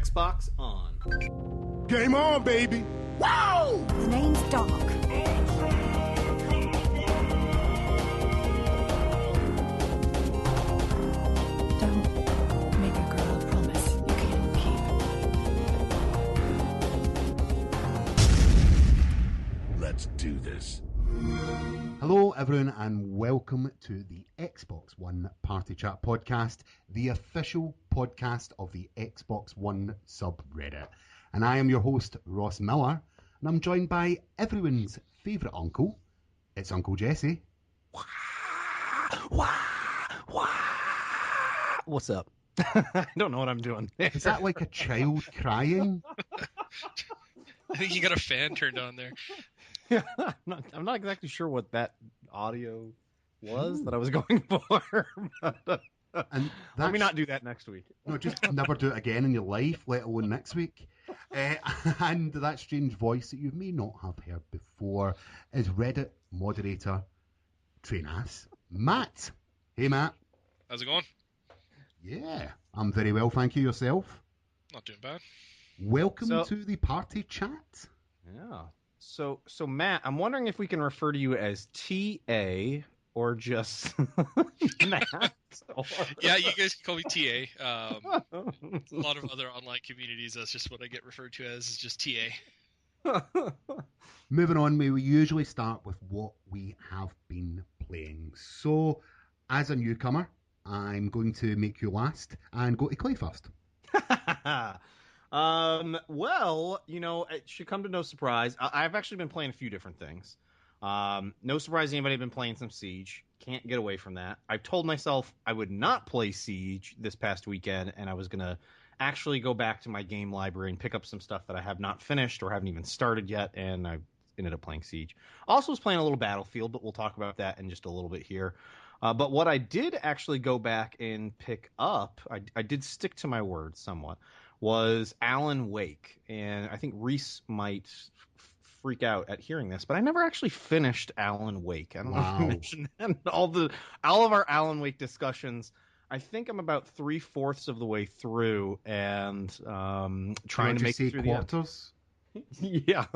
Xbox on. Game on, baby! Wow! The name's Doc. Don't make a girl a promise you can't keep. Let's do this. Hello everyone and welcome to the Xbox One Party Chat podcast, the official podcast of the Xbox One subreddit. And I am your host, Ross Miller, and I'm joined by everyone's favourite uncle. It's Uncle Jesse. What's up? I don't know what I'm doing. Is that like a child crying? I think you got a fan turned on there. I'm not exactly sure what that audio was that I was going for. And let me not do that next week. No, just never do it again in your life, let alone next week. And that strange voice that you may not have heard before is Reddit moderator Trainass, Matt. Hey, Matt. How's it going? Yeah, I'm very well, thank you. Yourself? Not doing bad. Welcome to the party chat. Yeah. So Matt, I'm wondering if we can refer to you as TA or just Matt. Yeah, you guys can call me TA. A lot of other online communities, that's just what I get referred to as, is just TA. Moving on, we usually start with what we have been playing. So, as a newcomer, I'm going to make you last and go to Clay first. Well, it should come to no surprise. I've actually been playing a few different things. No surprise anybody been playing some Siege. Can't get away from that. I've told myself I would not play Siege this past weekend, and I was going to actually go back to my game library and pick up some stuff that I have not finished or haven't even started yet, and I ended up playing Siege. Also was playing a little Battlefield, but we'll talk about that in just a little bit here. But what I did actually go back and pick up, I did stick to my word somewhat, was Alan Wake. And I think Reese might freak out at hearing this, but I never actually finished Alan Wake. I don't know if I mentioned that. All of our Alan Wake discussions, I think I'm about 3/4 of the way through and trying to make it through quarters? Yeah,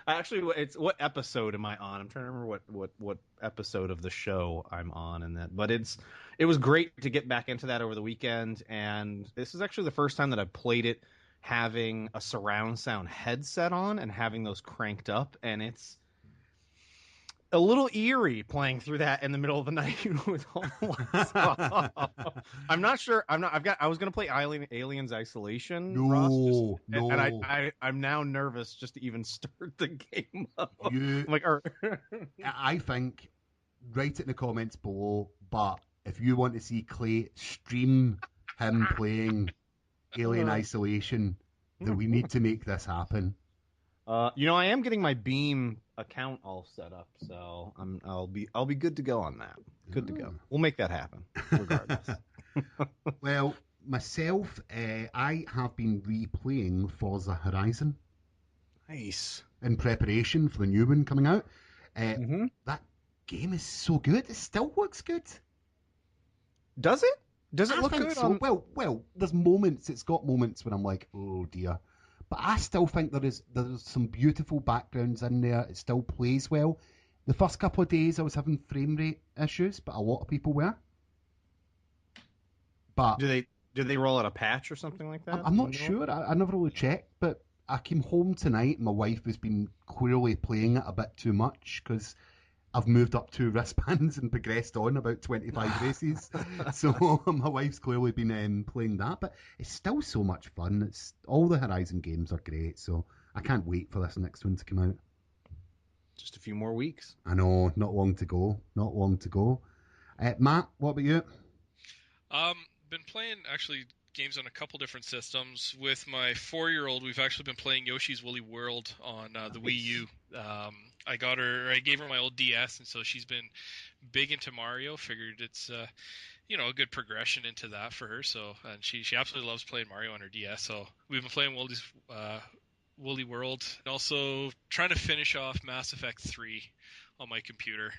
actually, it's what episode am I on? I'm trying to remember what episode of the show I'm on in that. But it was great to get back into that over the weekend, and this is actually the first time that I've played it having a surround sound headset on and having those cranked up, and it's a little eerie playing through that in the middle of the night with all the lights off. I'm not sure. I was going to play Aliens Isolation. No, Ross, no. And I'm now nervous just to even start the game up. I think, write it in the comments below, but if you want to see Clay stream him playing Alien Isolation, then we need to make this happen. I am getting my Beam account all set up, so I'll be good to go on that. Good to go. We'll make that happen, regardless. Well, myself, I have been replaying Forza Horizon. Nice. In preparation for the new one coming out. That game is so good. It still looks good. Does it? Does it I look think good? So. Well, there's moments. It's got moments when I'm like, oh dear. But I still think there's some beautiful backgrounds in there. It still plays well. The first couple of days I was having frame rate issues, but a lot of people were. But did they roll out a patch or something like that? I'm not sure. I never really checked, but I came home tonight and my wife has been clearly playing it a bit too much because I've moved up 2 wristbands and progressed on about 25 races. So my wife's clearly been playing that, but it's still so much fun. All the Horizon games are great, so I can't wait for this next one to come out. Just a few more weeks. I know, not long to go. Matt, what about you? Been playing actually games on a couple different systems. With my 4-year-old, we've actually been playing Yoshi's Woolly World on the Wii U. I gave her my old DS, and so she's been big into Mario. Figured it's a good progression into that for her. So, and she absolutely loves playing Mario on her DS. So we've been playing Woolly World, and also trying to finish off Mass Effect 3 on my computer.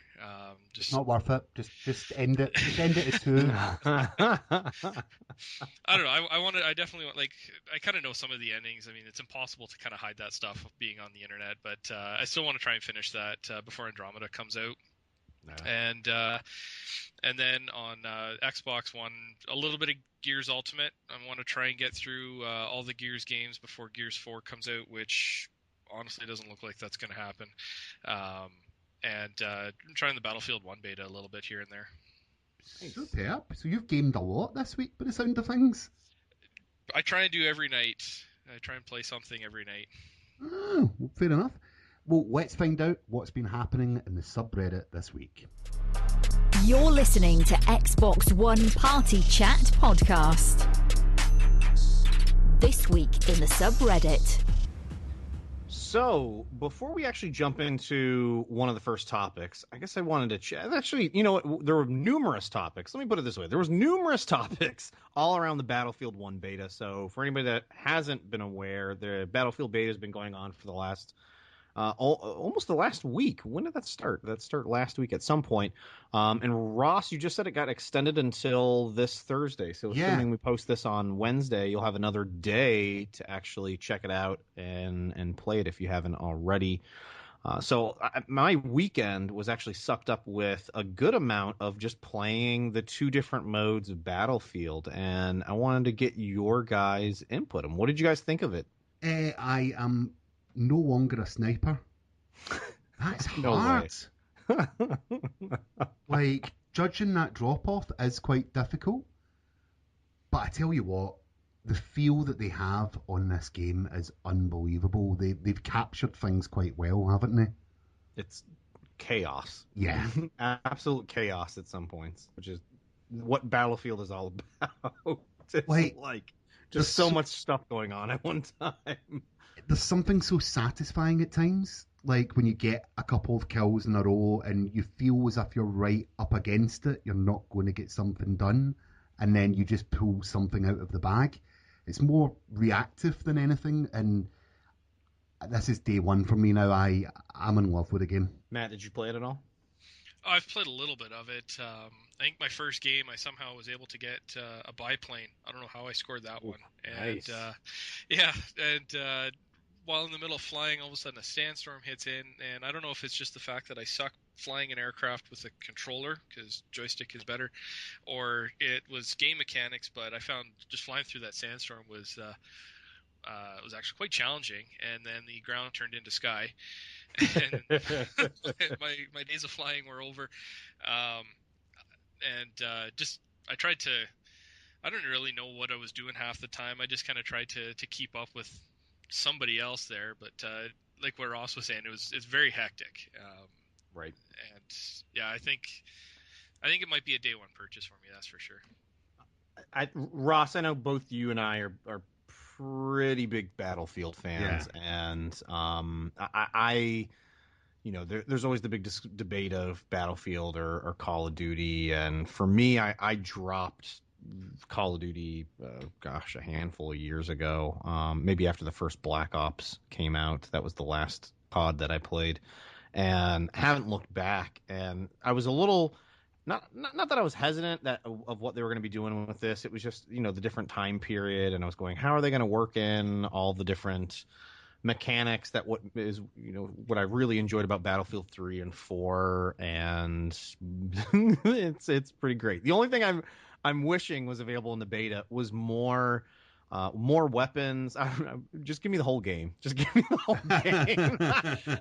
It's not worth it. Just end it. Just end it at 2. I don't know. I definitely want, like, I kind of know some of the endings. I mean, it's impossible to kind of hide that stuff being on the internet, but I still want to try and finish that before Andromeda comes out. Yeah. And then on Xbox One, a little bit of Gears Ultimate. I want to try and get through all the Gears games before Gears 4 comes out, which honestly doesn't look like that's going to happen. And I'm trying the Battlefield 1 beta a little bit here and there. Superb. So you've gamed a lot this week by the sound of things. I try and do every night. I try and play something every night. Oh, well, fair enough. Well, let's find out what's been happening in the subreddit this week. You're listening to Xbox One Party Chat Podcast. This week in the subreddit. So, before we actually jump into one of the first topics, I guess I wanted to chat. Actually, you know what? There were numerous topics. Let me put it this way. There was numerous topics all around the Battlefield 1 beta. So, for anybody that hasn't been aware, the Battlefield beta has been going on for the last almost the last week. When did that start? That start last week at some point. And Ross, you just said it got extended until this Thursday. So assuming we post this on Wednesday, you'll have another day to actually check it out and play it if you haven't already. So my weekend was actually sucked up with a good amount of just playing the 2 different modes of Battlefield. And I wanted to get your guys' input. And what did you guys think of it? I am no longer a sniper. That's hard. Like, judging that drop-off is quite difficult. But I tell you what, the feel that they have on this game is unbelievable. They've captured things quite well, haven't they? It's chaos. Yeah. Absolute chaos at some points, which is what Battlefield is all about. It's like just so much stuff going on at one time. There's something so satisfying at times, like when you get a couple of kills in a row and you feel as if you're right up against it, you're not going to get something done, and then you just pull something out of the bag. It's more reactive than anything, and this is day one for me now. I'm in love with the game. Matt, did you play it at all? I've played a little bit of it. I think my first game, I somehow was able to get a biplane. I don't know how I scored that one. And nice. While in the middle of flying, all of a sudden a sandstorm hits in, and I don't know if it's just the fact that I suck flying an aircraft with a controller, because joystick is better, or it was game mechanics, but I found just flying through that sandstorm was actually quite challenging, and then the ground turned into sky, and my days of flying were over, I tried to, I don't really know what I was doing half the time. I just kind of tried to keep up with somebody else there, but like what Ross was saying, it's very hectic. Right. And yeah, I think it might be a day one purchase for me. That's for sure. Ross, I know both you and I are pretty big Battlefield fans, and I you know, there's always the big debate of Battlefield or Call of Duty, and for me, I dropped Call of Duty, a handful of years ago, maybe after the first Black Ops came out. That was the last COD that I played, and haven't looked back. And I was a little, not that I was hesitant of what they were going to be doing with this. It was just, you know, the different time period, and I was going, how are they going to work in all the different mechanics that what is, you know, what I really enjoyed about Battlefield 3 and 4, and it's pretty great. The only thing I'm wishing was available in the beta was more weapons. I don't know, just give me the whole game. Just give me the whole game.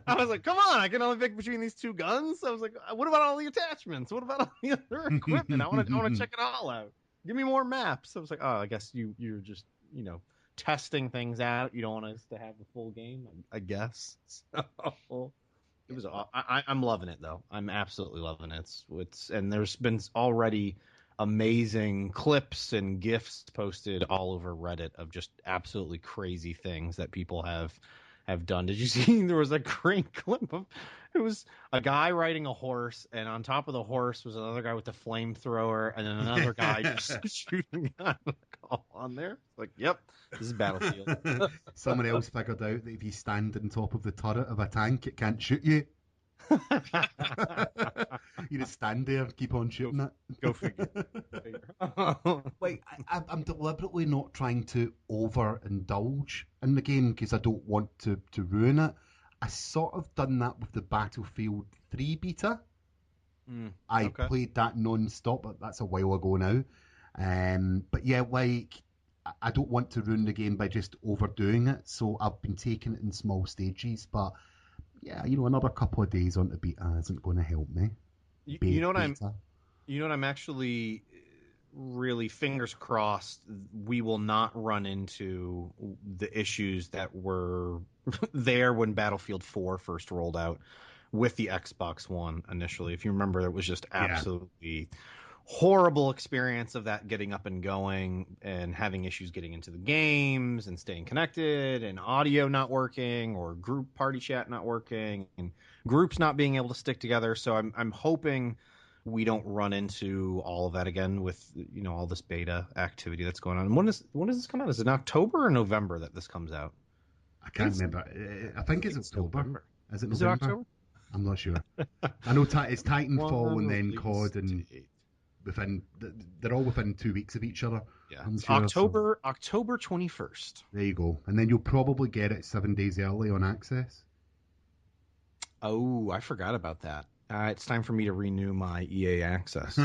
I was like, come on, I can only pick between these 2 guns. I was like, what about all the attachments? What about all the other equipment? I want to check it all out. Give me more maps. I was like, oh, I guess you're just, you know, testing things out. You don't want us to have the full game, I guess. So it was. I'm loving it though. I'm absolutely loving it. It's and there's been already amazing clips and GIFs posted all over Reddit of just absolutely crazy things that people have done. Did you see there was a great clip of, it was a guy riding a horse, and on top of the horse was another guy with a flamethrower, and then another guy just shooting a gun on there. Like, yep, this is Battlefield. Someone else figured out that if you stand on top of the turret of a tank, it can't shoot you. You just stand there, keep on shooting it. Go figure. Like, I'm deliberately not trying to overindulge in the game because I don't want to ruin it. I sort of done that with the Battlefield 3 beta. I played that non-stop, but that's a while ago now. But yeah, like, I don't want to ruin the game by just overdoing it, so I've been taking it in small stages. But yeah, another couple of days on the beta isn't going to help me. You know what I'm actually really fingers crossed we will not run into the issues that were there when Battlefield 4 first rolled out with the Xbox One initially. If you remember, it was just absolutely horrible experience of that getting up and going and having issues getting into the games and staying connected and audio not working or group party chat not working and groups not being able to stick together. So I'm hoping we don't run into all of that again with all this beta activity that's going on. And when does this come out? Is it October or November that this comes out? I can't remember. I think it's October. November. Is it November? Is it October? I'm not sure. I know it's Titanfall and then COD, and they're all within 2 weeks of each other. Yeah, sure, October 21st. There you go. And then you'll probably get it 7 days early on access. Oh, I forgot about that. It's time for me to renew my EA access.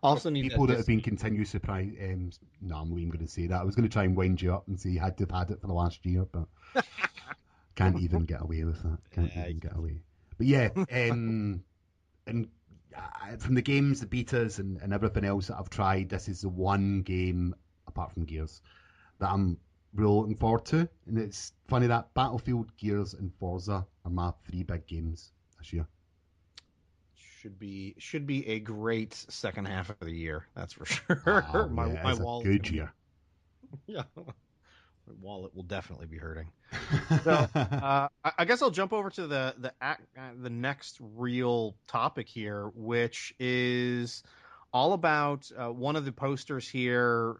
Also, need people that have been continuous surprise. No, I'm not even going to say that. I was going to try and wind you up and say you had to have had it for the last year, but can't even get away with that. Can't even get away. But yeah, and from the games, the betas, and everything else that I've tried, this is the one game, apart from Gears, that I'm really looking forward to. And it's funny that Battlefield, Gears, and Forza are my 3 big games this year. Should be a great second half of the year. That's for sure. Oh, my wallet, good year. Yeah, my wallet will definitely be hurting. So I guess I'll jump over to the next real topic here, which is all about one of the posters here.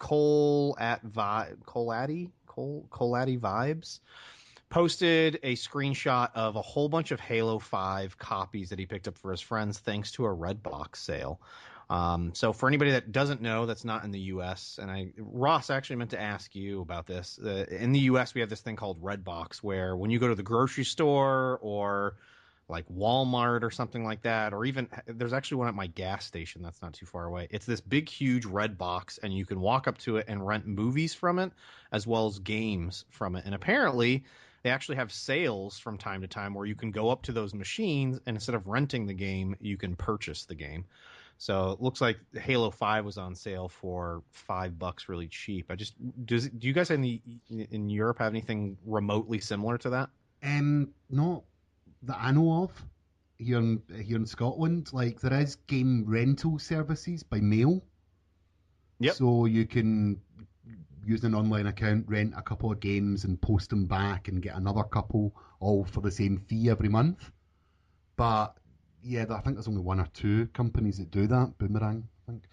Colati Vibes posted a screenshot of a whole bunch of Halo 5 copies that he picked up for his friends thanks to a Redbox sale. So for anybody that doesn't know, that's not in the U.S., and Ross actually meant to ask you about this. In the U.S., we have this thing called Redbox, where when you go to the grocery store or like Walmart or something like that, or even there's actually one at my gas station that's not too far away. It's this big, huge red box, and you can walk up to it and rent movies from it as well as games from it. And apparently they actually have sales from time to time where you can go up to those machines and instead of renting the game, you can purchase the game. So it looks like Halo 5 was on sale for $5 really cheap. Do you guys in Europe have anything remotely similar to that? Not that I know of here in Scotland. Like, there is game rental services by mail. Yep. So you can use an online account, rent a couple of games and post them back and get another couple, all for the same fee every month. But yeah, I think there's only 1 or 2 companies that do that. Boomerang, I think.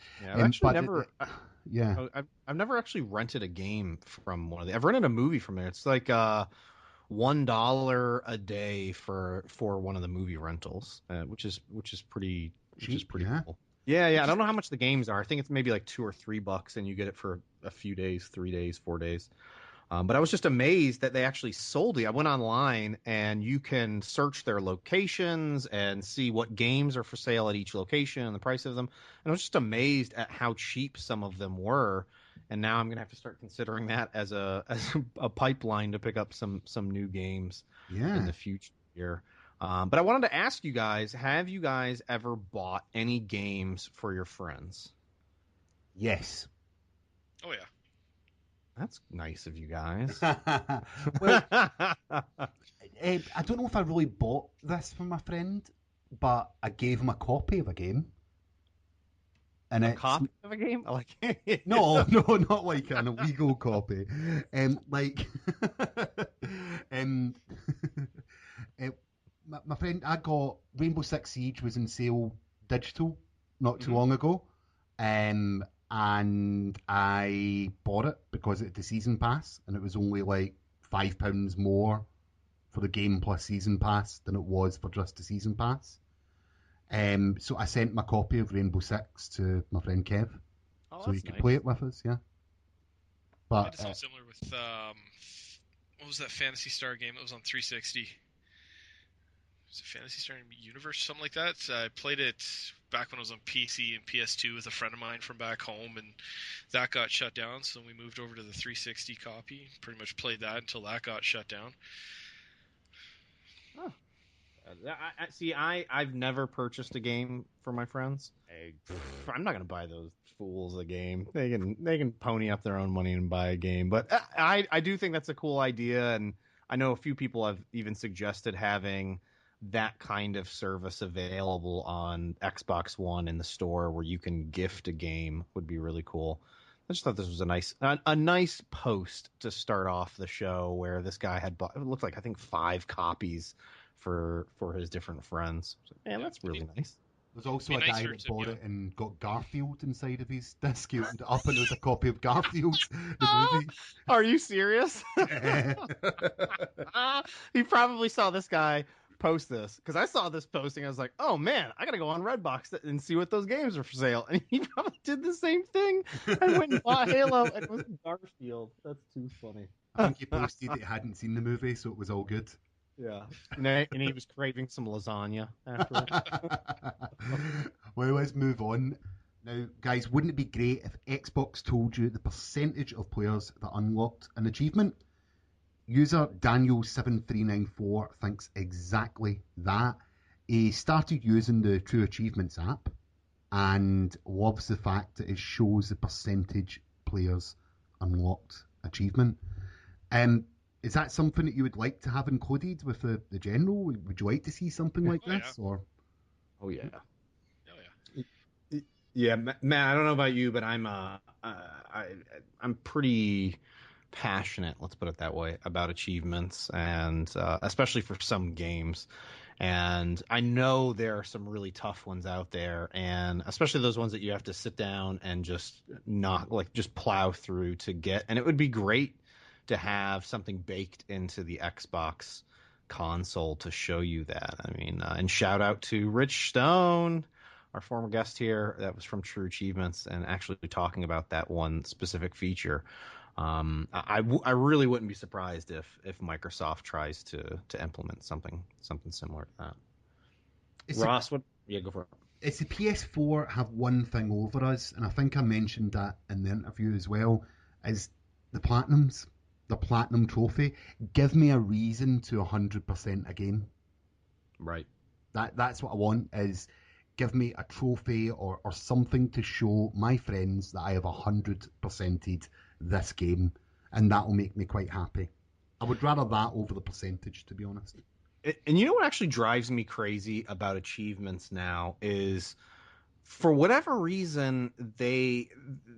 Yeah, I've never actually rented a game from one of them. I've rented a movie from there. It's like $1 a day for one of the movie rentals, which is pretty cool. Yeah. I don't know how much the games are. I think it's maybe like $2 or $3, and you get it for a few days, 3 days, 4 days. But I was just amazed that they actually sold it. I went online and you can search their locations and see what games are for sale at each location and the price of them. And I was just amazed at how cheap some of them were. And now I'm going to have to start considering that as a pipeline to pick up some new games in the future. But I wanted to ask you guys, have you guys ever bought any games for your friends? Yes. Oh, yeah. That's nice of you guys. Well, I don't know if I really bought this for my friend, but I gave him a copy of a game. And a copy of a game? No, not like an illegal copy. My friend, I got Rainbow Six Siege was in sale digital not too long ago. And I bought it because it had the season pass, and it was only like £5 more for the game plus season pass than it was for just the season pass. So I sent my copy of Rainbow Six to my friend Kev, so he could play it with us. Yeah, I but did something similar with what was that Fantasy Star game that was on 360? Was it Fantasy Star Universe, something like that? I played it back when it was on PC and PS2 with a friend of mine from back home, and that got shut down. So we moved over to the 360 copy. Pretty much played that until that got shut down. Oh. I've never purchased a game for my friends. I'm not gonna buy those fools a game. They can pony up their own money and buy a game. But I do think that's a cool idea, and I know a few people have even suggested having that kind of service available on Xbox One in the store where you can gift a game. Would be really cool. I just thought this was a nice post to start off the show, where this guy had bought, it looked like, I think, 5 copies for his different friends. So, man, that's really nice. There's also a guy that bought it and got Garfield inside of his disc. He opened it up and it was a copy of Garfield, the movie. Are you serious? He probably saw this guy post this, because I saw this posting. I was like, oh man, I gotta go on Redbox and see what those games are for sale. And he probably did the same thing. I went and bought Halo, and it was Garfield. That's too funny. I think he posted that he hadn't seen the movie, so it was all good. Yeah, and he was craving some lasagna after it. Well, let's move on. Now, guys, wouldn't it be great if Xbox told you the percentage of players that unlocked an achievement? User Daniel7394 thinks exactly that. He started using the True Achievements app and loves the fact that it shows the percentage players unlocked achievement. Is that something that you would like to have included with the general? Would you like to see something like this? Yeah. Or? Oh yeah. Oh yeah. Yeah, Matt. I don't know about you, but I'm pretty passionate, let's put it that way, about achievements, and especially for some games. And I know there are some really tough ones out there, and especially those ones that you have to sit down and just plow through to get. And it would be great to have something baked into the Xbox console to show you that. I mean, and shout out to Rich Stone, our former guest here, that was from True Achievements, and actually talking about that one specific feature. I really wouldn't be surprised if Microsoft tries to implement something similar to that. Ross, go for it. It's the PS4 have one thing over us, and I think I mentioned that in the interview as well, is the platinums. The platinum trophy. Give me a reason to 100% a game. Right. That's what I want, is give me a trophy or something to show my friends that I have 100%ed this game, and that will make me quite happy. I would rather that over the percentage, to be honest. And you know what actually drives me crazy about achievements now is, for whatever reason, they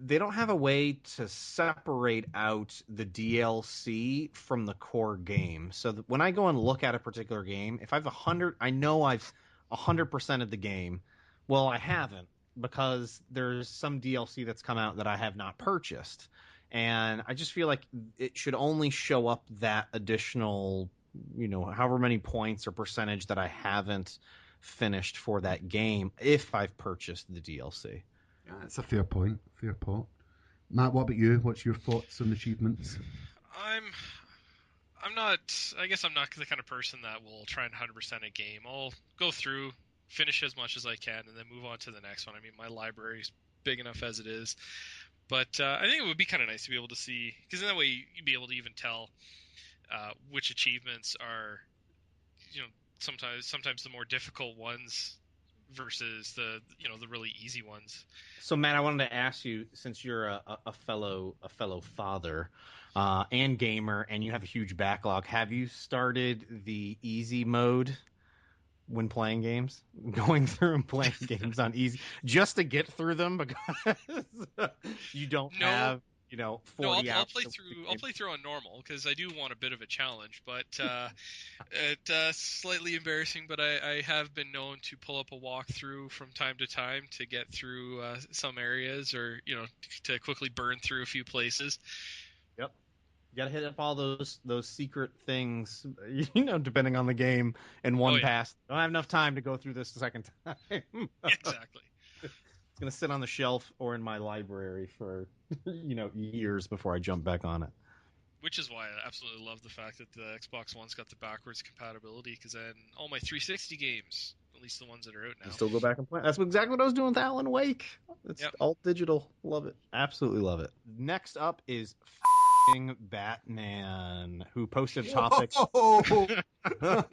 don't have a way to separate out the DLC from the core game. So when I go and look at a particular game, if I've I know I've 100% of the game. Well, I haven't, because there's some DLC that's come out that I have not purchased. And I just feel like it should only show up that additional, however many points or percentage that I haven't finished for that game if I've purchased the DLC. Yeah, that's a fair point. Matt, what about you? What's your thoughts on achievements? I'm not the kind of person that will try and 100% a game. I'll go through, finish as much as I can, and then move on to the next one. I mean, my library is big enough as it is. But I think it would be kind of nice to be able to see, because in that way you'd be able to even tell which achievements are, sometimes the more difficult ones versus the really easy ones. So Matt, I wanted to ask you, since you're a fellow father and gamer, and you have a huge backlog, have you started the easy mode when playing games, going through and playing games on easy just to get through them, because you don't have 40 I'll hours? play through on normal, because I do want a bit of a challenge, but it's slightly embarrassing, but I have been known to pull up a walkthrough from time to time to get through some areas, or to quickly burn through a few places. gotta hit up all those secret things, depending on the game. In one pass, don't have enough time to go through this the second time. Exactly. It's gonna sit on the shelf or in my library for years before I jump back on it. Which is why I absolutely love the fact that the Xbox One's got the backwards compatibility, because then all my 360 games, at least the ones that are out now, You still go back and play. That's exactly what I was doing with Alan Wake. It's all digital. Love it. Absolutely love it. Next up is Batman, who posted a topic. Whoa! I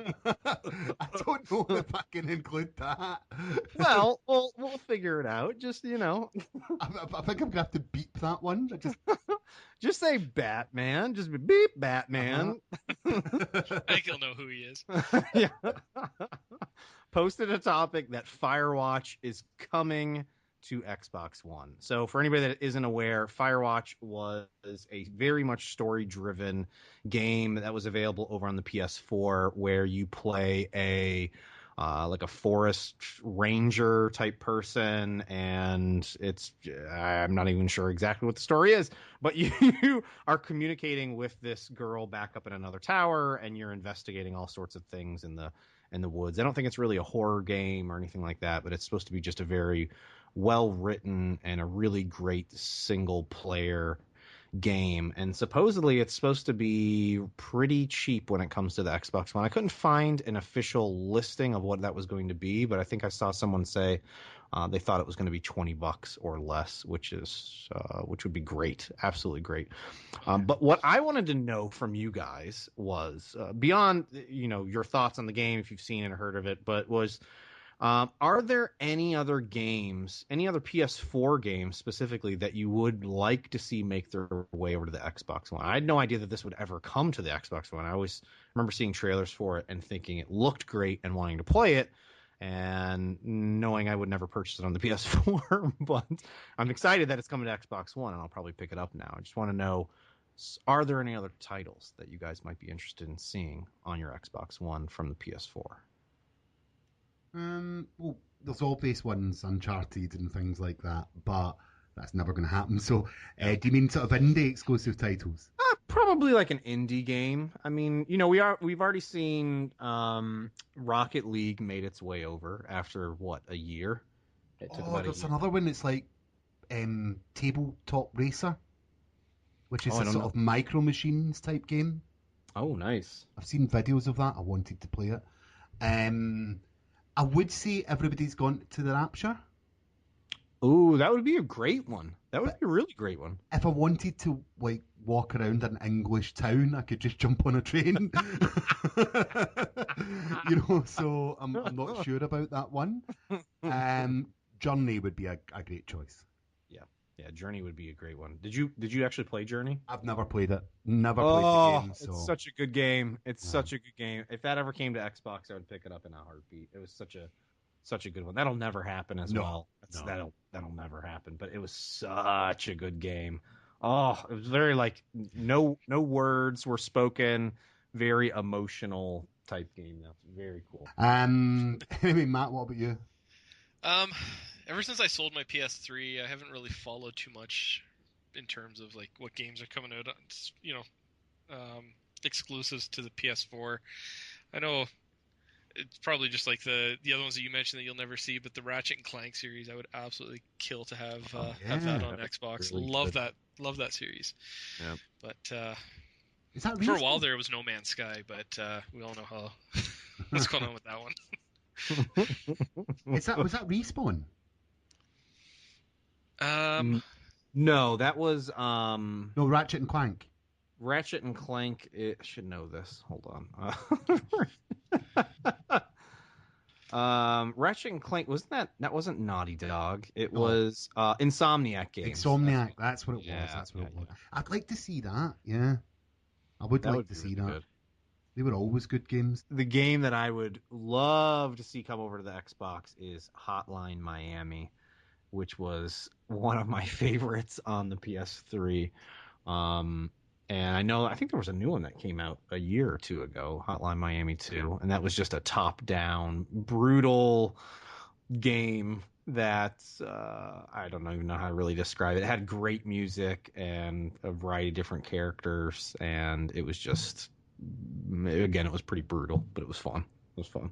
don't know if I can include that. Well, we'll figure it out. Just I think I'm gonna have to beep that one. Just say Batman. Just beep Batman. I think you'll know who he is. Yeah. Posted a topic that Firewatch is coming to Xbox One. So for anybody that isn't aware, Firewatch was a very much story-driven game that was available over on the PS4, where you play a forest ranger type person, and I'm not even sure exactly what the story is, but you are communicating with this girl back up in another tower, and you're investigating all sorts of things in the woods. I don't think it's really a horror game or anything like that, but it's supposed to be just a very well written and a really great single player game, and supposedly it's supposed to be pretty cheap when it comes to the Xbox One. I couldn't find an official listing of what that was going to be, but I think I saw someone say they thought it was going to be $20 or less, which would be great, absolutely great. But what I wanted to know from you guys was beyond your thoughts on the game, if you've seen it or heard of it, but was are there any other games, any other PS4 games specifically, that you would like to see make their way over to the Xbox One? I had no idea that this would ever come to the Xbox One. I always remember seeing trailers for it and thinking it looked great and wanting to play it, and knowing I would never purchase it on the PS4. But I'm excited that it's coming to Xbox One, and I'll probably pick it up now. I just want to know, are there any other titles that you guys might be interested in seeing on your Xbox One from the PS4? Well, there's obvious ones, Uncharted and things like that, but that's never going to happen. So, do you mean sort of indie exclusive titles? Probably like an indie game. I mean, we've already seen Rocket League made its way over after a year. It took about there's a year. Another one that's like Tabletop Racer, which is a sort of Micro Machines type game. Oh, nice. I've seen videos of that. I wanted to play it. I would say Everybody's Gone to the Rapture. Ooh, that would be a great one. That would be a really great one. If I wanted to walk around an English town, I could just jump on a train. So I'm not sure about that one. Journey would be a great choice. Yeah, Journey would be a great one. Did you actually play Journey? I've never played it. Never played the game. So. It's such a good game. It's such a good game. If that ever came to Xbox, I would pick it up in a heartbeat. It was such a good one. That'll never happen as well. That'll never happen. But it was such a good game. Oh, it was very no words were spoken. Very emotional type game. That's very cool. Anyway, Matt, what about you? Ever since I sold my PS3, I haven't really followed too much in terms of what games are coming out. Exclusives to the PS4. I know it's probably just like the other ones that you mentioned that you'll never see, but the Ratchet and Clank series, I would absolutely kill to have that on Xbox. Really love that series. Yeah. But is that for a while there, it was No Man's Sky, but we all know what's going on with that one. Was that Respawn? No, that was no, Ratchet and Clank. Ratchet and Clank. I should know this. Hold on. Ratchet and Clank that wasn't Naughty Dog. It was Insomniac Games. Insomniac. That's what it was. That's what it was. I'd like to see that. Yeah, I would like to see that. Good. They were always good games. The game that I would love to see come over to the Xbox is Hotline Miami, which was one of my favorites on the PS3. And I think there was a new one that came out a year or two ago, Hotline Miami 2, and that was just a top-down, brutal game that I don't even know how to really describe it. It had great music and a variety of different characters, and it was just, again, it was pretty brutal, but it was fun. It was fun.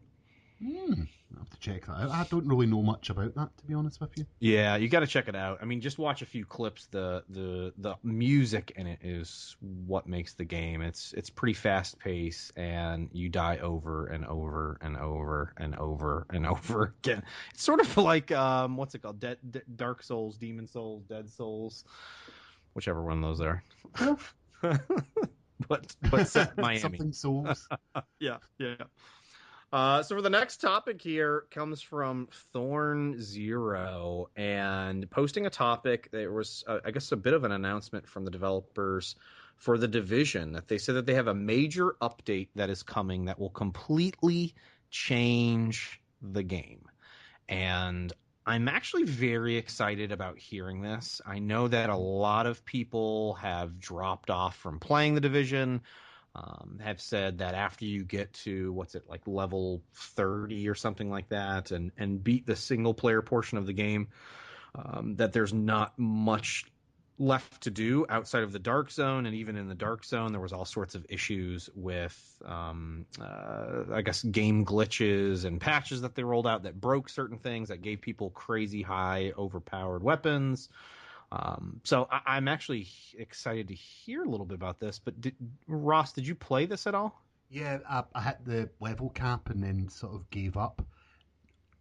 I'll have to check that out. I don't really know much about that, to be honest with you. Yeah, you got to check it out. I mean, just watch a few clips. The music in it is what makes the game. It's pretty fast paced, and you die over and over and over and over and over again. It's sort of like what's it called? Dark Souls, Demon Souls, Dead Souls, whichever one of those are. but set Miami. Something Souls. Yeah. So for the next topic here comes from Thorn Zero, and posting a topic. There was, I guess, a bit of an announcement from the developers for The Division, that they said that they have a major update that is coming that will completely change the game. And I'm actually very excited about hearing this. I know that a lot of people have dropped off from playing The Division. Have said that after you get to like level 30 or something like that, and beat the single player portion of the game, that there's not much left to do outside of the dark zone. And even in the dark zone, there was all sorts of issues with I guess game glitches and patches that they rolled out that broke certain things, that gave people crazy high overpowered weapons. So I'm actually excited to hear a little bit about this. But Ross, did you play this at all? Yeah, I hit the level cap and then sort of gave up.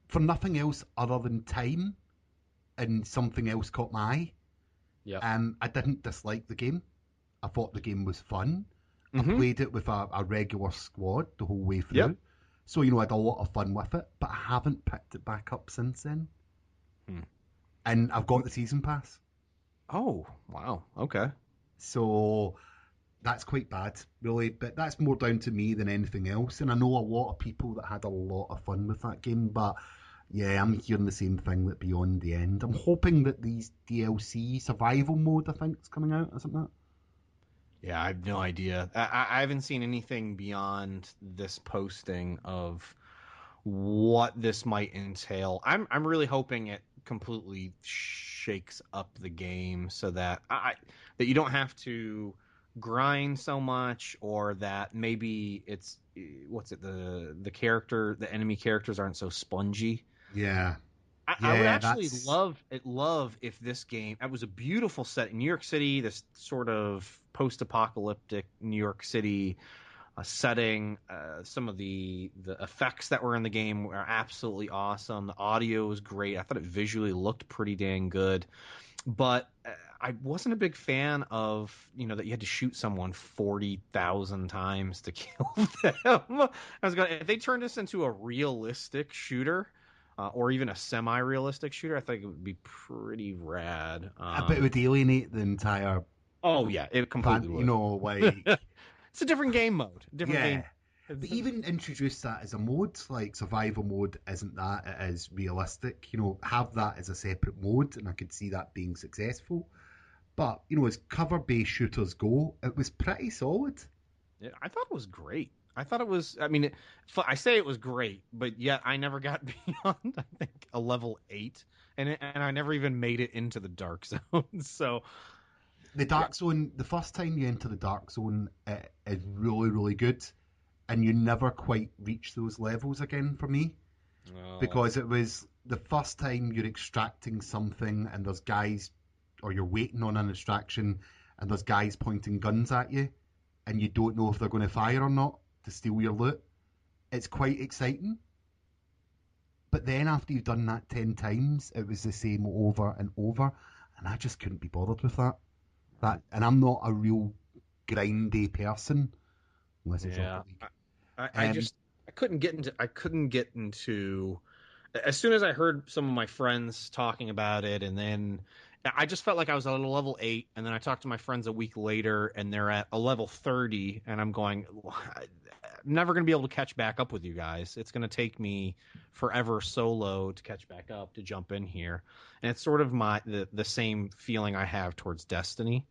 For nothing else other than time, and something else caught my eye. Yeah. I didn't dislike the game. I thought the game was fun. Mm-hmm. I played it with a regular squad the whole way through. Yep. So, I had a lot of fun with it, but I haven't picked it back up since then. And I've got the season pass. Oh, wow. Okay. So that's quite bad, really. But that's more down to me than anything else. And I know a lot of people that had a lot of fun with that game. But yeah, I'm hearing the same thing, that Beyond the End. I'm hoping that these DLC survival mode, I think, is coming out or something like that. Yeah, I have no idea. I haven't seen anything beyond this posting of what this might entail. I'm really hoping it completely shakes up the game so that that you don't have to grind so much, or that maybe it's the enemy characters aren't so spongy. Yeah. I would actually love if this game, it was a beautiful set in New York City, this sort of post-apocalyptic New York City setting. Some of the effects that were in the game were absolutely awesome. The audio was great. I thought it visually looked pretty dang good. But I wasn't a big fan of, that you had to shoot someone 40,000 times to kill them. If they turned this into a realistic shooter, or even a semi-realistic shooter, I think it would be pretty rad. I bet it would alienate the entire... Oh, yeah, it completely would. Like... It's a different game mode. Game. But even introduce that as a mode, like survival mode isn't that, it is realistic. Have that as a separate mode, and I could see that being successful. But, as cover-based shooters go, it was pretty solid. Yeah, I thought it was great. I thought it was, I say it was great, but yet I never got beyond, I think, a level 8, and I never even made it into the dark zone. So the dark zone, the first time you enter the dark zone, is really, really good, and you never quite reach those levels again for me, because it was the first time you're extracting something, and there's guys, or you're waiting on an extraction, and there's guys pointing guns at you, and you don't know if they're going to fire or not to steal your loot. It's quite exciting. But then after you've done that 10 times, it was the same over and over, and I just couldn't be bothered with that. And I'm not a real grindy person, unless it's Rocket League. I couldn't get into. As soon as I heard some of my friends talking about it, and then I just felt like I was at a level 8, and then I talked to my friends a week later, and they're at a level 30, and I'm going, I'm never going to be able to catch back up with you guys. It's going to take me forever solo to catch back up, to jump in here. And it's sort of the same feeling I have towards Destiny,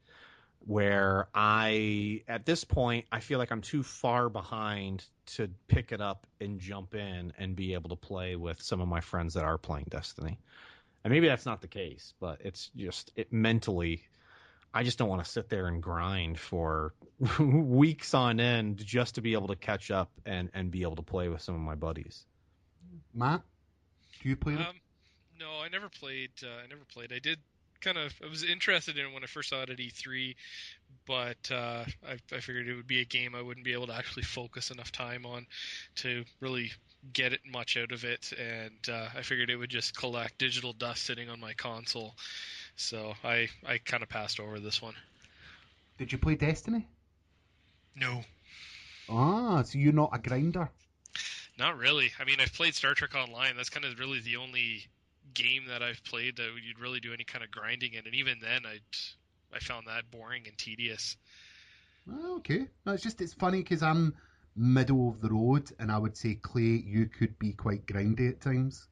where at this point, I feel like I'm too far behind to pick it up and jump in and be able to play with some of my friends that are playing Destiny. And maybe that's not the case, but it's just mentally, I just don't want to sit there and grind for weeks on end just to be able to catch up and be able to play with some of my buddies. Matt, do you play them? No, I never played. I did I was interested in it when I first saw it at E3, but I figured it would be a game I wouldn't be able to actually focus enough time on to really get it much out of it, and I figured it would just collect digital dust sitting on my console. So I kind of passed over this one. Did you play Destiny? No. Ah, so you're not a grinder? Not really. I mean, I've played Star Trek Online. That's kind of really the only game that I've played that you'd really do any kind of grinding in, and even then I found that boring and tedious. Oh, okay. No, it's funny because I'm middle of the road, and I would say, Clay, you could be quite grindy at times.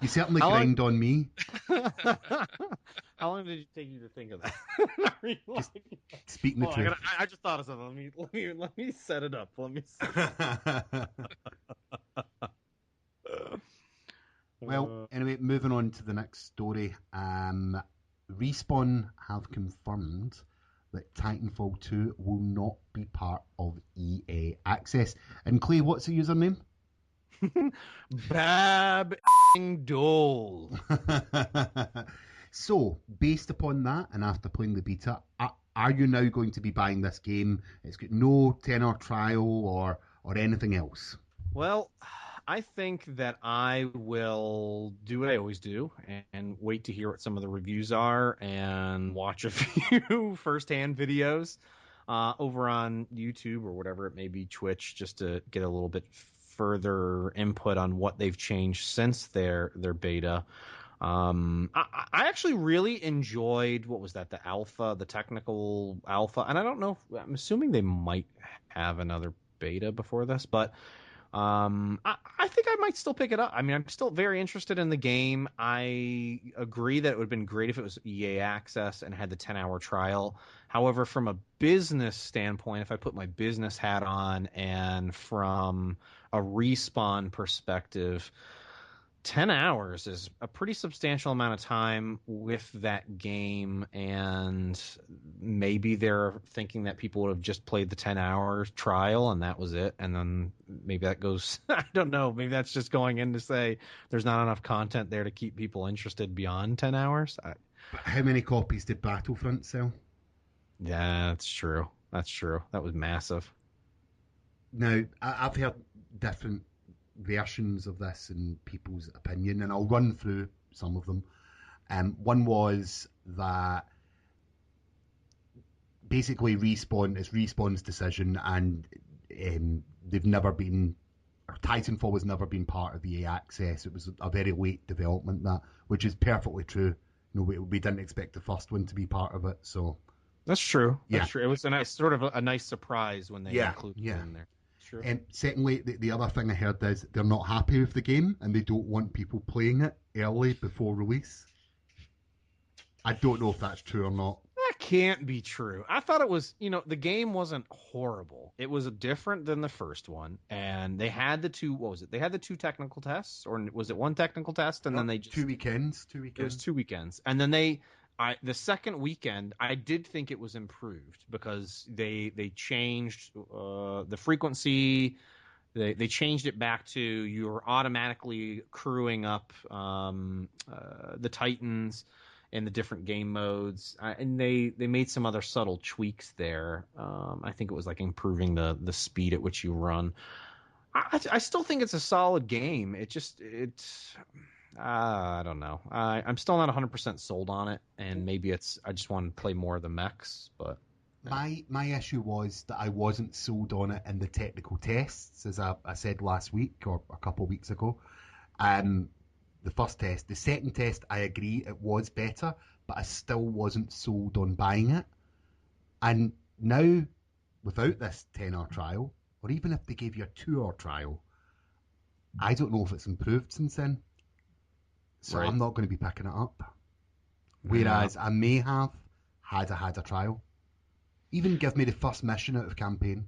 You certainly grind on me. How long did it take you to think of that? Just speaking the truth. I just thought of something. Let me set it up. Well, anyway, moving on to the next story. Respawn have confirmed that Titanfall 2 will not be part of EA Access. And Clay, what's the username? Bab Dole. So, based upon that, and after playing the beta, are you now going to be buying this game? It's got no 10-hour trial or anything else. Well, I think that I will do what I always do and wait to hear what some of the reviews are and watch a few first-hand videos over on YouTube or whatever it may be, Twitch, just to get a little bit further input on what they've changed since their beta. I actually really enjoyed, what was that, the technical alpha, and I don't know, I'm assuming they might have another beta before this, but I think I might still pick it up. I mean, I'm still very interested in the game. I agree that it would have been great if it was EA Access and had the 10-hour trial. However, from a business standpoint, if I put my business hat on and from a Respawn perspective, 10 hours is a pretty substantial amount of time with that game, and maybe they're thinking that people would have just played the 10-hour trial and that was it, and then maybe that goes I don't know, maybe that's just going in to say there's not enough content there to keep people interested beyond 10 hours. But how many copies did Battlefront sell? Yeah, that's true. That was massive. Now, I've heard different versions of this in people's opinion, and I'll run through some of them. One was that basically it's Respawn's decision, and they've never been, or Titanfall has never been part of EA Access. It was a very late development, which is perfectly true. We didn't expect the first one to be part of it, so that's true. Yeah. It was a nice surprise when they included it in there. Sure. And secondly, the other thing I heard is they're not happy with the game and they don't want people playing it early before release. I don't know if that's true or not. That can't be true. I thought it was, the game wasn't horrible. It was different than the first one, and they had the two. What was it? They had the two technical tests, or was it one technical test and then they just 2 weekends? It was 2 weekends, and then the second weekend, I did think it was improved because they changed the frequency. They changed it back to you're automatically crewing up the Titans in the different game modes, and they made some other subtle tweaks there. I think it was like improving the speed at which you run. I still think it's a solid game. I don't know. I'm still not 100% sold on it, and maybe I just want to play more of the mechs. But my issue was that I wasn't sold on it in the technical tests, as I said last week or a couple of weeks ago. The first test, the second test, I agree it was better, but I still wasn't sold on buying it. And now, without this 10-hour trial, or even if they gave you a 2-hour trial, I don't know if it's improved since then. So right. I'm not going to be picking it up. Whereas I may have had a trial. Even give me the first mission out of campaign.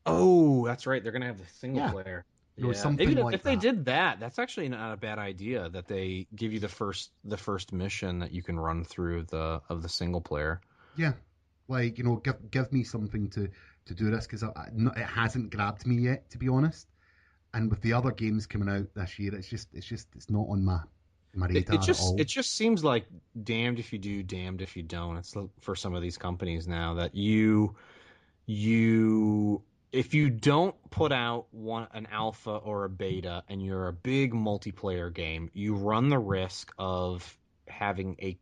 Oh, that's right. They're going to have the single player. You know, Yeah, something maybe like if they that. did that, that's actually not a bad idea. That they give you the first mission that you can run through the single player. Yeah, like, you know, give me something to do this, because it hasn't grabbed me yet, to be honest. And with the other games coming out this year, it's not on my radar at all. It just seems like damned if you do, damned if you don't. It's for some of these companies now that you if you don't put out an alpha or a beta and you're a big multiplayer game, you run the risk of having a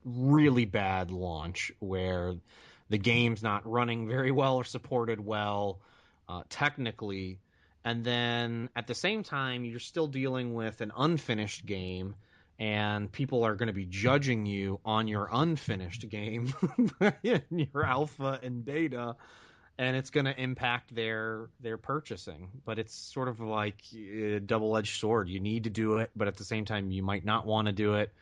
really bad launch where the game's not running very well or supported well technically, and then at the same time you're still dealing with an unfinished game and people are going to be judging you on your unfinished game your alpha and beta, and it's going to impact their purchasing. But it's sort of like a double-edged sword. You need to do it, but at the same time you might not want to do it.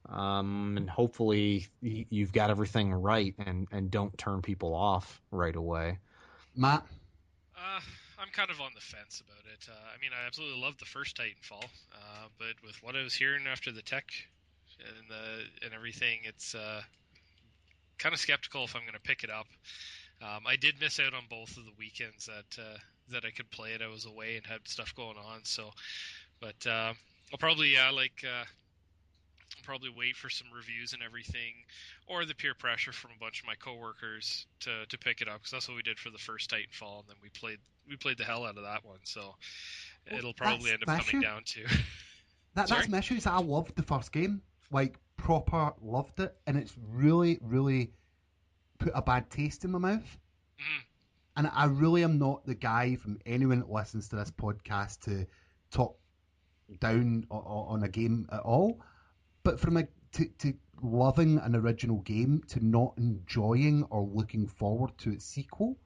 And hopefully you've got everything right and don't turn people off right away. Matt? I'm kind of on the fence about it. I mean, I absolutely loved the first Titanfall, but with what I was hearing after the tech and everything, it's kind of skeptical if I'm going to pick it up. I did miss out on both of the weekends that I could play it. I was away and had stuff going on, but I'll probably probably wait for some reviews and everything, or the peer pressure from a bunch of my coworkers to pick it up, because that's what we did for the first Titanfall, and then we played the hell out of that one. So it'll probably end up coming down to that's my issue. Is that I loved the first game, like proper loved it, and it's really, really put a bad taste in my mouth. Mm-hmm. And I really am not the guy from anyone that listens to this podcast to talk down on a game at all. But from to loving an original game to not enjoying or looking forward to its sequel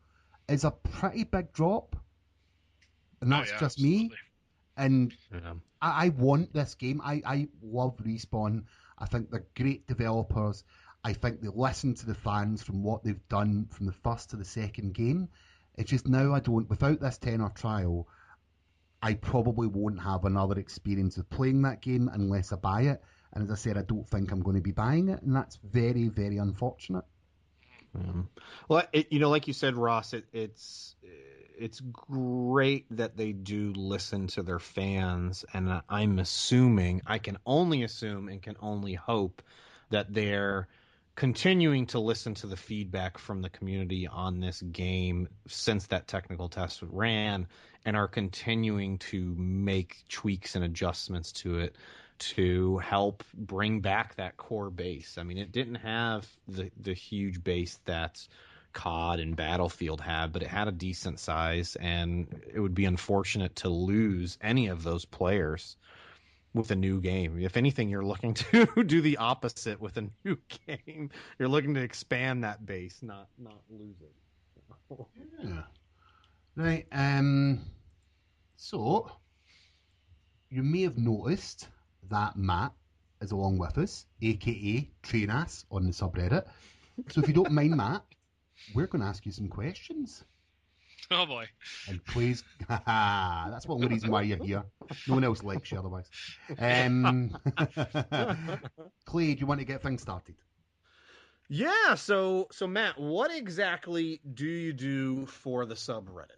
is a pretty big drop. And that's just absolutely. me. And I want this game. I love Respawn. I think they're great developers. I think they listen to the fans from what they've done from the first to the second game. It's just now without this 10-hour trial, I probably won't have another experience of playing that game unless I buy it. And as I said, I don't think I'm going to be buying it, and that's very, very unfortunate. Well, like you said, Ross, it's great that they do listen to their fans, and I can only assume and can only hope that they're continuing to listen to the feedback from the community on this game since that technical test ran, and are continuing to make tweaks and adjustments to it to help bring back that core base. I mean, it didn't have the huge base that COD and Battlefield had, but it had a decent size, and it would be unfortunate to lose any of those players with a new game. If anything, you're looking to do the opposite with a new game. You're looking to expand that base, not lose it. Yeah. Right. So you may have noticed that Matt is along with us, aka Trainass on the subreddit. So if you don't mind, Matt, we're going to ask you some questions. Oh boy. And please, that's one reason why you're here. No one else likes you otherwise. Clay, do you want to get things started? Yeah, so Matt, what exactly do you do for the subreddit?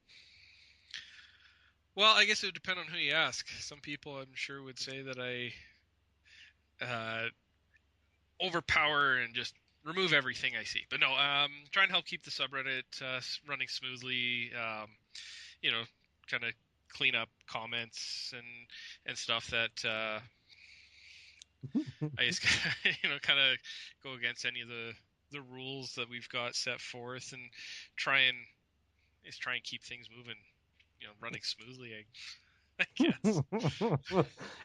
Well, I guess it would depend on who you ask. Some people, I'm sure, would say that I overpower and just remove everything I see. But no, try and help keep the subreddit running smoothly. Kind of clean up comments and stuff that I just kind of go against any of the rules that we've got set forth, and try and keep things moving, running smoothly. I guess.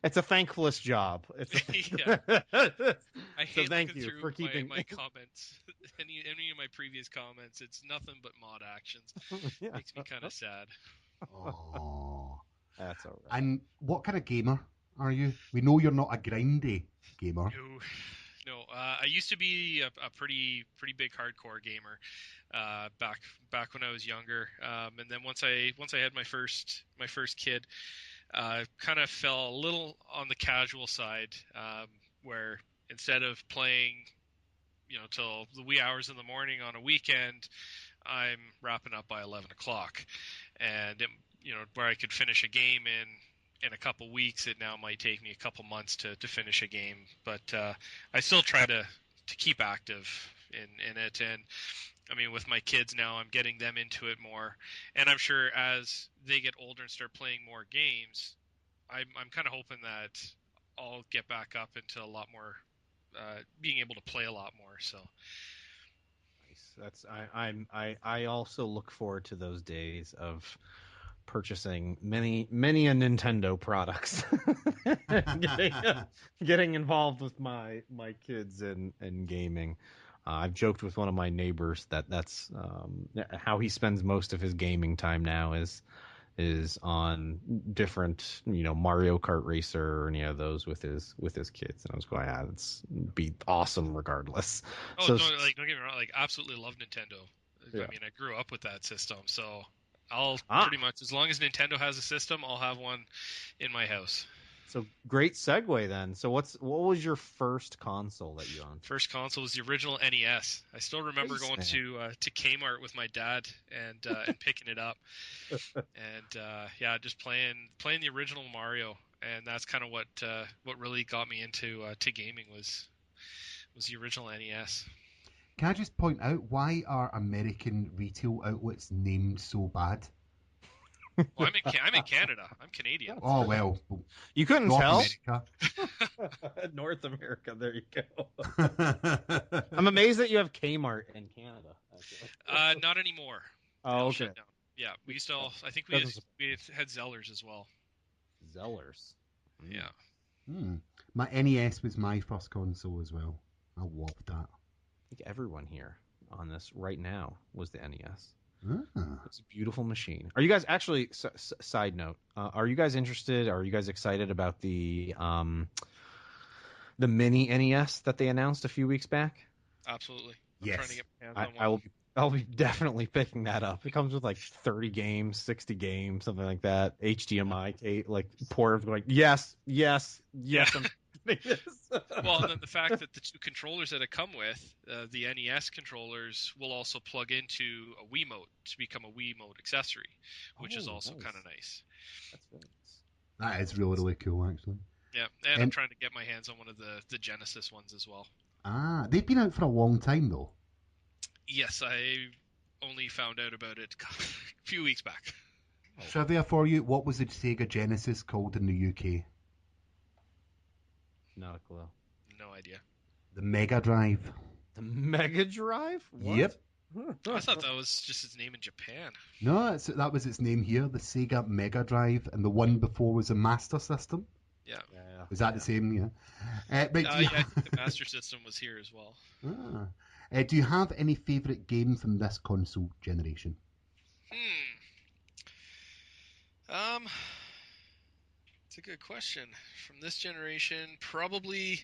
It's a thankless job. Yeah. I hate thank looking you through for keeping my comments. Any of my previous comments, it's nothing but mod actions. Yeah. Makes me kind of sad. Oh, that's all right. And what kind of gamer are you? We know you're not a grindy gamer. No, I used to be a pretty big hardcore gamer back when I was younger, and then once I had my first kid, kind of fell a little on the casual side, where instead of playing, till the wee hours in the morning on a weekend, I'm wrapping up by 11 o'clock, and where I could finish a game in a couple weeks, it now might take me a couple months to finish a game. But I still try to keep active in it. And I mean, with my kids now, I'm getting them into it more. And I'm sure as they get older and start playing more games, I'm kind of hoping that I'll get back up into a lot more, being able to play a lot more. So. That's I also look forward to those days of purchasing many a Nintendo products, getting involved with my kids and gaming. I've joked with one of my neighbors that's how he spends most of his gaming time now is on different, Mario Kart Racer or any of those with his kids. And I was going, it's be awesome regardless. Oh, so, don't get me wrong. Absolutely love Nintendo. Yeah. I mean, I grew up with that system, so I'll pretty much, as long as Nintendo has a system, I'll have one in my house. So great segue then. So what was your first console that you owned? First console was the original NES. I still remember going to Kmart with my dad and picking it up, and just playing the original Mario, and that's kind of what really got me into to gaming was the original NES. Can I just point out, why are American retail outlets named so bad? Well, I'm in Canada. I'm Canadian. Oh, well. You couldn't North tell? America. North America, there you go. I'm amazed that you have Kmart in Canada. Not anymore. Oh, okay. Shut down. Yeah, we used to. I think we had Zellers as well. Zellers. Yeah. My NES was my first console as well. I loved that. I think everyone here on this right now was the NES. Ah. It's a beautiful machine. Are you guys actually? Side note: are you guys interested? Are you guys excited about the mini NES that they announced a few weeks back? Absolutely. Yes. I'm trying to get my hands on one. I'll be definitely picking that up. It comes with like 30 games, 60 games, something like that. HDMI, like port going, yes. I'm doing this. Well, and then the fact that the two controllers that it come with, the NES controllers, will also plug into a Wiimote to become a Wiimote accessory, which is also kind of nice. That's very nice. That is really, really cool, actually. Yeah, and I'm trying to get my hands on one of the Genesis ones as well. Ah, they've been out for a long time, though. Yes, I only found out about it a few weeks back. Trivia for you, what was the Sega Genesis called in the UK? Not a clue. No idea. The Mega Drive. The Mega Drive? What? Yep. I thought that was just its name in Japan. No, that was its name here, the Sega Mega Drive, and the one before was a Master System. Yeah. Was that the same? Yeah. I think the Master System was here as well. Do you have any favourite game from this console generation? It's a good question. From this generation, probably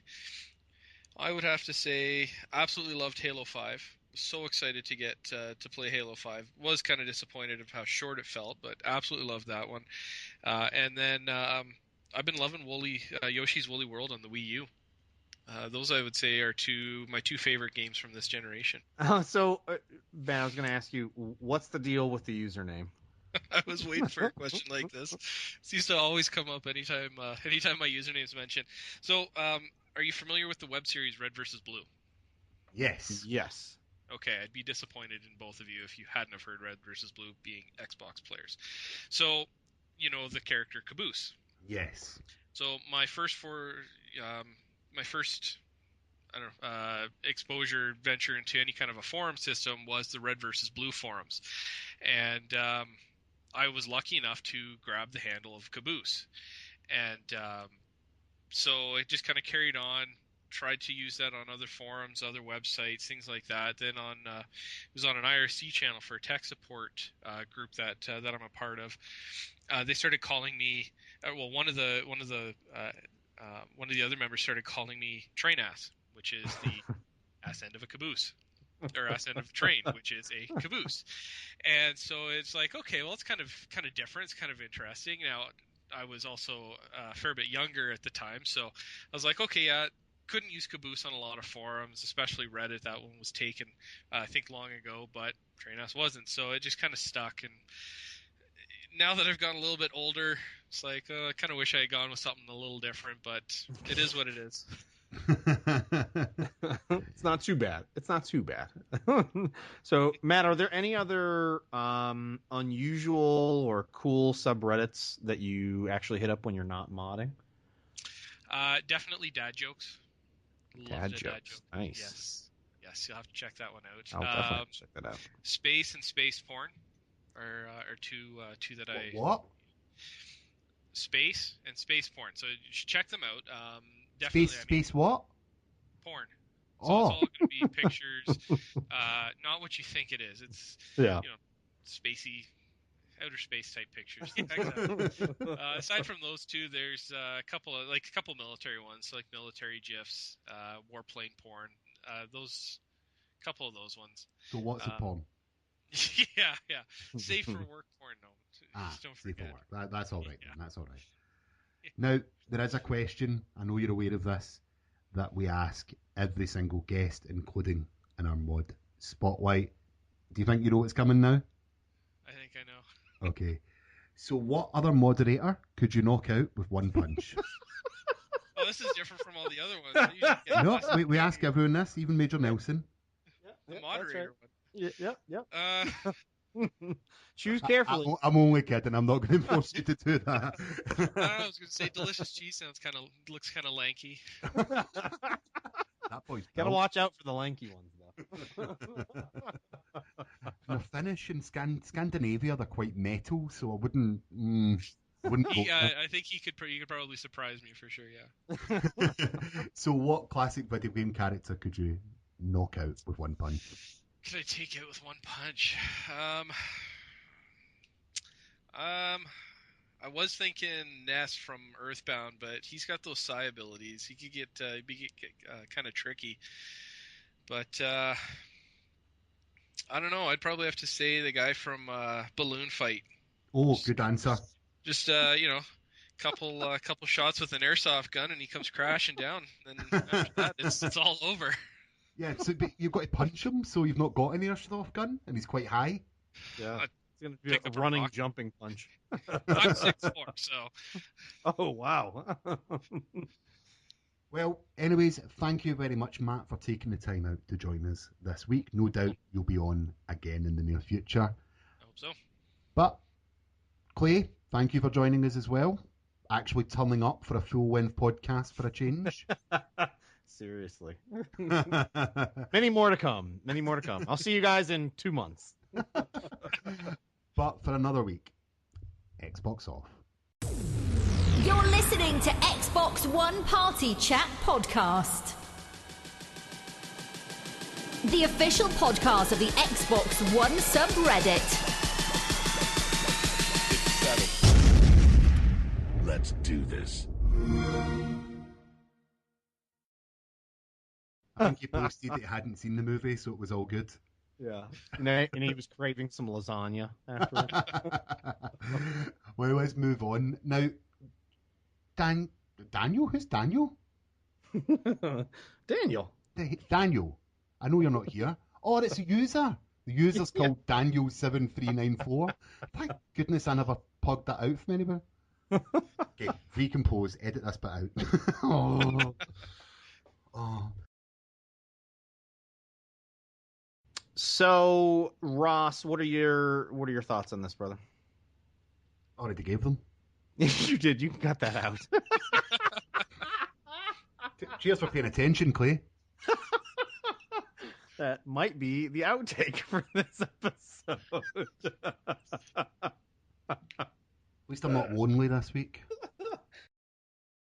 I would have to say absolutely loved Halo 5. Was so excited to get to play Halo 5. Was kind of disappointed of how short it felt, but absolutely loved that one. And then I've been loving Yoshi's Woolly World on the Wii U. Those I would say are my two favorite games from this generation. So, Ben, I was going to ask you, what's the deal with the username? I was waiting for a question like this. It used to always come up anytime my username is mentioned. So, are you familiar with the web series Red vs. Blue? Yes. Yes. Okay, I'd be disappointed in both of you if you hadn't have heard Red vs. Blue, being Xbox players. So, you know the character Caboose. Yes. So my first exposure venture into any kind of a forum system was the Red vs. Blue forums, and I was lucky enough to grab the handle of Caboose, and so it just kind of carried on. Tried to use that on other forums, other websites, things like that. Then it was on an IRC channel for a tech support group that I'm a part of. They started calling me. One of the other members started calling me Trainass, which is ass end of a caboose. Or ass end of a train, which is a caboose. And so it's like, okay, well, it's kind of different. It's kind of interesting. Now, I was also a fair bit younger at the time, so I was like, okay, yeah, couldn't use caboose on a lot of forums, especially Reddit. That one was taken, I think, long ago, but Trainass wasn't. So it just kind of stuck. And now that I've gotten a little bit older, it's like, I kind of wish I had gone with something a little different, but it is what it is. It's not too bad. It's not too bad. So, Matt, are there any other unusual or cool subreddits that you actually hit up when you're not modding? Definitely dad jokes. Dad jokes. Nice. Yes, you'll have to check that one out. I'll definitely check that out. Space and space porn are two that I... What? Space and space porn. So you should check them out. Definitely. Space what? Porn. So Oh. it's all going to be pictures, not what you think it is. It's spacey, outer space type pictures. Yeah, exactly. Aside from those two, there's a couple military ones, like military gifs, warplane porn. Couple of those ones. So what's a porn? Yeah. Safe for work porn, no. Just don't safe forget. for work. That's all right. Yeah. That's all right. Now, there is a question, I know you're aware of this, that we ask every single guest, including in our mod spotlight. Do you think you know what's coming now? I think I know. Okay. So what other moderator could you knock out with one punch? Oh, this is different from all the other ones. No, we ask everyone this, even Major Nelson. The moderator one. Yep. Choose carefully. I'm only kidding. I'm not going to force you to do that. I was going to say delicious cheese looks kind of lanky. That boy's gotta watch out for the lanky ones, though. The Finnish and Scandinavia, they're quite metal, so I wouldn't go. I think he could probably surprise me for sure. Yeah. So, what classic video game character could you knock out with one punch? Could I take out with one punch? I was thinking Ness from Earthbound, but he's got those psi abilities. He could get kind of tricky. But I don't know. I'd probably have to say the guy from Balloon Fight. Oh, good answer. Just couple shots with an airsoft gun, and he comes crashing down. And after that, it's all over. Yeah, so but you've got to punch him, so you've not got an airsoft gun, and he's quite high. Yeah, it's gonna be a running, jumping punch. I'm 6'4", so. Oh wow. Well, anyways, thank you very much, Matt, for taking the time out to join us this week. No doubt you'll be on again in the near future. I hope so. But Clay, thank you for joining us as well. Actually turning up for a full-length podcast for a change. Seriously. Many more to come. I'll see you guys in 2 months. But for another week, Xbox off. You're listening to Xbox One Party Chat Podcast, the official podcast of the Xbox One subreddit. Let's do this. I think he posted that he hadn't seen the movie, so it was all good. Yeah. And he was craving some lasagna after it. Well, let's move on. Now, Daniel? Who's Daniel? Daniel. Daniel. I know you're not here. Oh, it's a user. The user's called Daniel7394. Thank goodness I never plugged that out from anywhere. Okay, recompose, edit this bit out. Oh. So, Ross, what are your thoughts on this, brother? Already gave them. You did. You got that out. Cheers for paying attention, Clay. That might be the outtake for this episode. At least I'm not lonely this week.